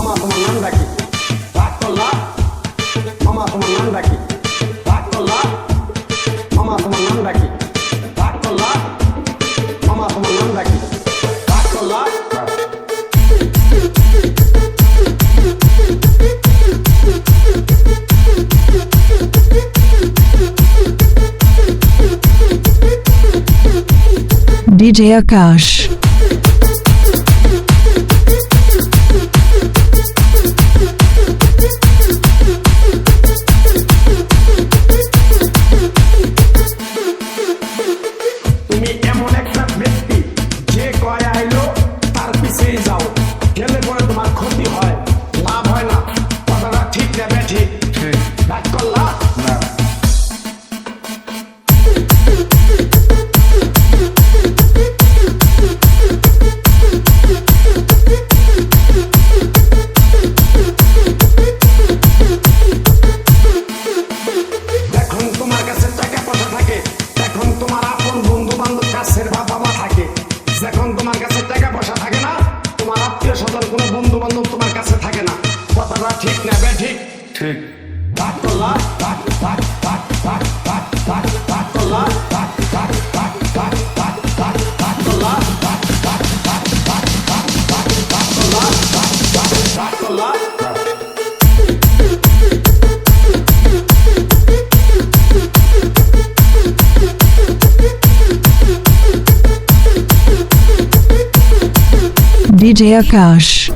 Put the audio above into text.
মামা তোমার নাম ডাকি রাগ করলা মামা তোমার নাম ডাকি রাগ করলা মামা তোমার নাম ডাকি রাগ করলা মামা তোমার নাম ডাকি রাগ করলা DJ Akash. তুমি এমন একটা ব্যক্তি যে কয় আইলো তার পিছেই যাও গেলে পরে তোমার ক্ষতি হয় লাভ হয় না কথাটা ঠিক নেবে ঠিক রাগ করলা না এখন তোমার কাছে টাকা পয়সা থাকে এখন তোমার আপন বন্ধু বান্ধব কাছের বাবা মা থাকে যখন তোমার কাছে টাকা পয়সা থাকে না তোমার আত্মীয় স্বজন কোনো বন্ধু বান্ধব তোমার কাছে থাকে না কথাটা ঠিক না বে ঠিক ঠিক রাগ করলা রাগ রাগ রাগ রাগ রাগ রাগ রাগ করলা রাগ রাগ রাগ রাগ রাগ রাগ রাগ করলা রাগ রাগ রাগ রাগ রাগ রাগ রাগ করলা রাগ রাগ রাগ করলা DJ Akash.